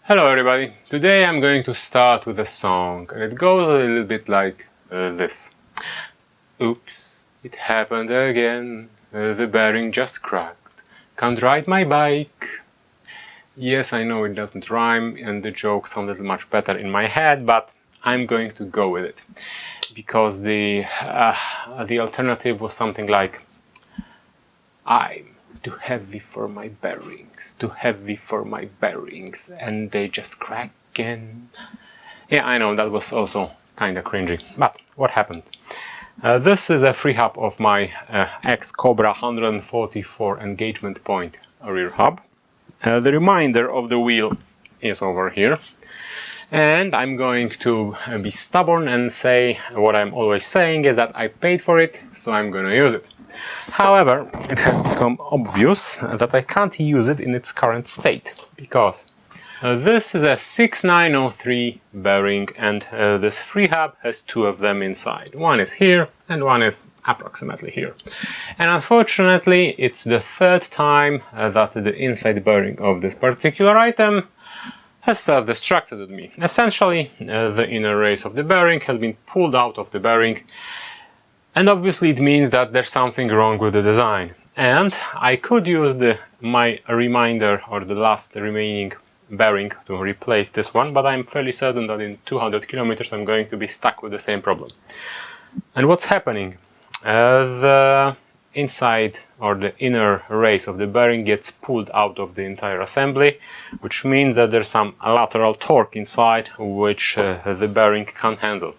Hello everybody, today I'm going to start with a song and it goes a little bit like this. Oops, it happened again, the bearing just cracked, can't ride my bike. Yes, I know it doesn't rhyme and the joke sounded much better in my head, but I'm going to go with it. Because the alternative was something like, I'm too heavy for my bearings, too heavy for my bearings, and they just cracking. Yeah, I know, that was also kinda cringy, but what happened? This is a freehub of my X-Cobra 144 engagement point rear hub. The reminder of the wheel is over here. And I'm going to be stubborn and say what I'm always saying is that I paid for it, so I'm gonna use it. However, it has become obvious that I can't use it in its current state, because this is a 6903 bearing and this freehub has two of them inside. One is here and one is approximately here. And unfortunately, it's the third time that the inside bearing of this particular item has self-destructed me. Essentially, the inner race of the bearing has been pulled out of the bearing, and obviously it means that there's something wrong with the design. And I could use my reminder or the last remaining bearing to replace this one, but I'm fairly certain that in 200 kilometers I'm going to be stuck with the same problem. And what's happening? The inside or the inner race of the bearing gets pulled out of the entire assembly, which means that there's some lateral torque inside which the bearing can't handle.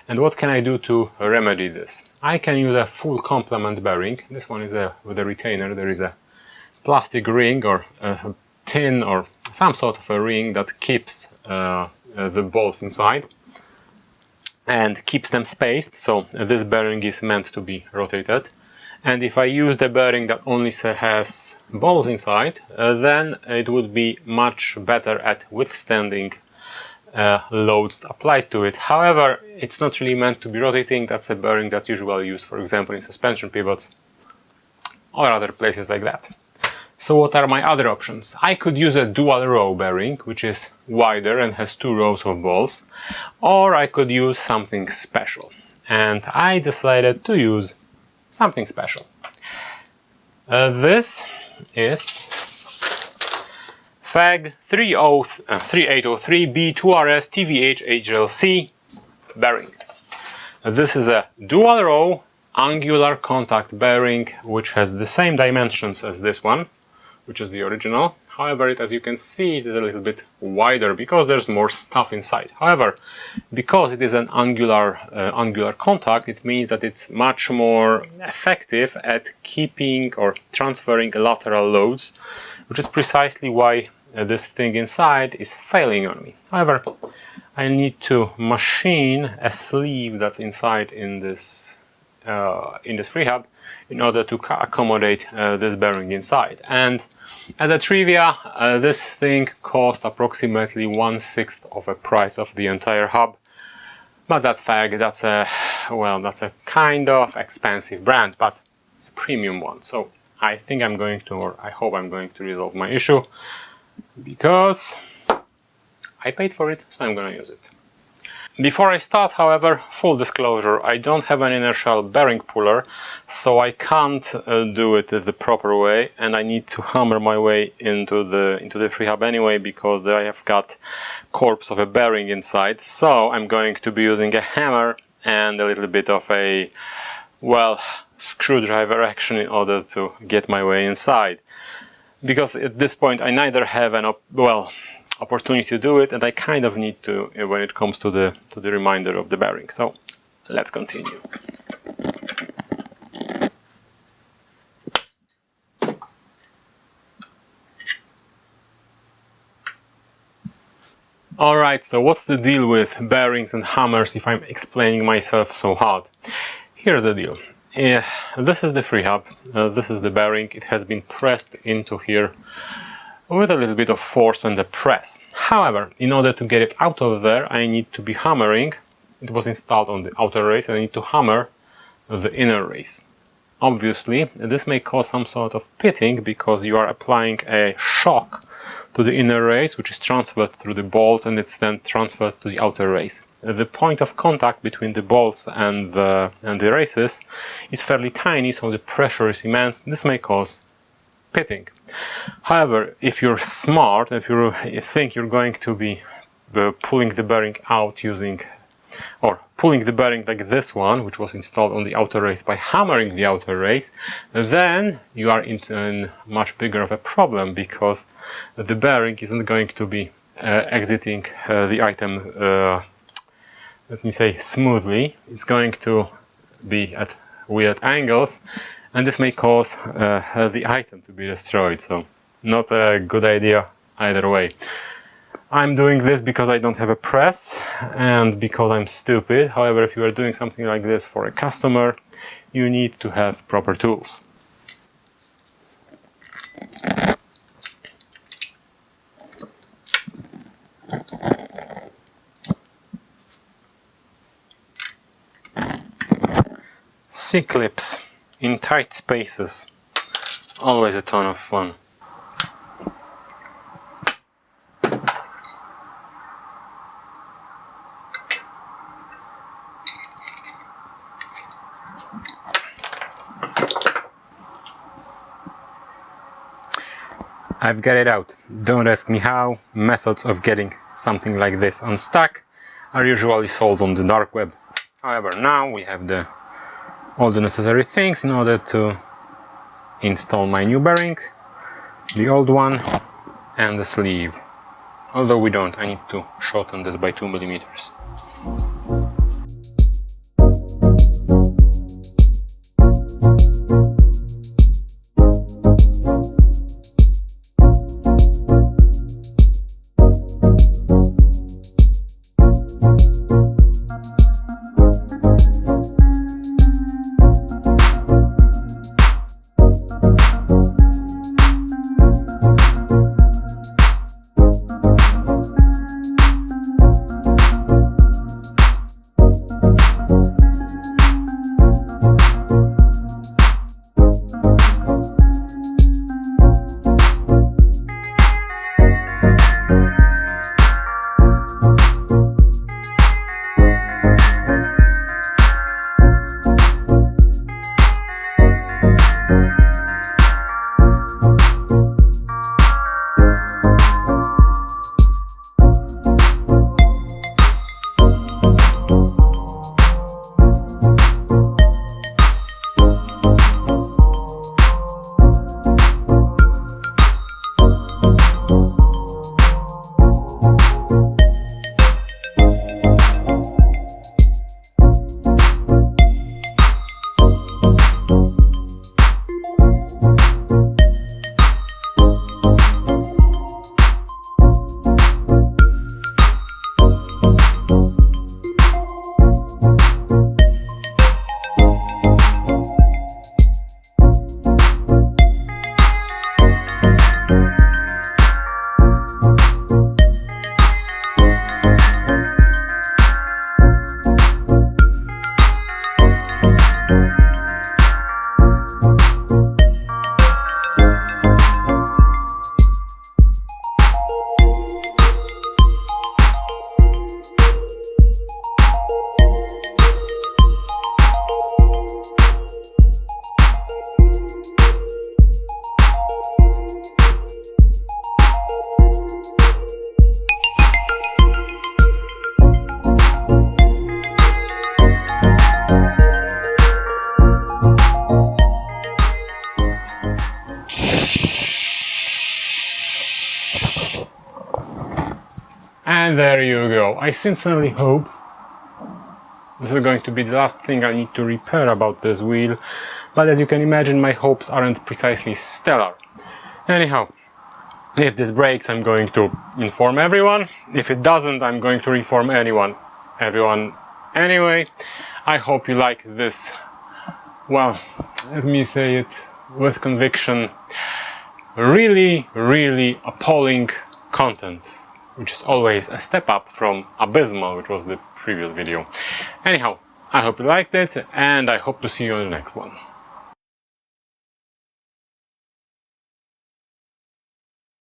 And what can I do to remedy this? I can use a full complement bearing. This one is with a retainer. There is a plastic ring or a tin or some sort of a ring that keeps the balls inside and keeps them spaced, so this bearing is meant to be rotated. And if I use the bearing that only has balls inside, then it would be much better at withstanding loads applied to it. However, it's not really meant to be rotating. That's a bearing that's usually used, for example, in suspension pivots or other places like that. So what are my other options? I could use a dual row bearing, which is wider and has two rows of balls, or I could use something special. And I decided to use something special. This is FAG 3803 B2RS TVH HLC bearing. This is a dual row angular contact bearing which has the same dimensions as this one, which is the original. However, as you can see, it is a little bit wider because there's more stuff inside. However, because it is an angular contact, it means that it's much more effective at keeping or transferring lateral loads, which is precisely why this thing inside is failing on me. However, I need to machine a sleeve that's inside in this freehub in order to accommodate this bearing inside. And as a trivia, this thing cost approximately 1/6 of a price of the entire hub. But that's FAG, that's a kind of expensive brand, but a premium one. So I think I'm going to, or I hope I'm going to resolve my issue, because I paid for it, so I'm going to use it. Before I start, however, full disclosure, I don't have an inertial bearing puller, so I can't do it the proper way, and I need to hammer my way into the freehub anyway, because I have got corpse of a bearing inside. So I'm going to be using a hammer and a little bit of a, well, screwdriver action in order to get my way inside. Because at this point I neither have an opportunity to do it, and I kind of need to when it comes to the reminder of the bearing. So let's continue. Alright, so what's the deal with bearings and hammers if I'm explaining myself so hard? Here's the deal. This is the freehub, this is the bearing. It has been pressed into here with a little bit of force and a press. However, in order to get it out of there, I need to be hammering. It was installed on the outer race, and I need to hammer the inner race. Obviously, this may cause some sort of pitting because you are applying a shock to the inner race, which is transferred through the bolts, and it's then transferred to the outer race. The point of contact between the bolts and the races is fairly tiny, so the pressure is immense. This may cause pitting. However, if you're smart, if you think you're going to be pulling the bearing out using, or pulling the bearing like this one, which was installed on the outer race, by hammering the outer race, then you are in much bigger of a problem, because the bearing isn't going to be exiting the item, let me say, smoothly. It's going to be at weird angles, and this may cause the item to be destroyed, so not a good idea either way. I'm doing this because I don't have a press and because I'm stupid. However, if you are doing something like this for a customer, you need to have proper tools. C-clips in tight spaces, always a ton of fun. I've got it out. Don't ask me how. Methods of getting something like this unstuck are usually sold on the dark web. However, now we have all the necessary things in order to install my new bearing, the old one, and the sleeve. Although we don't, I need to shorten this by 2 millimeters. And there you go. I sincerely hope this is going to be the last thing I need to repair about this wheel, but as you can imagine, my hopes aren't precisely stellar. Anyhow, if this breaks, I'm going to inform everyone. If it doesn't, I'm going to inform everyone anyway. I hope you like this, well, let me say it with conviction, really appalling content, which is always a step up from abysmal, which was the previous video. Anyhow, I hope you liked it, and I hope to see you in the next one.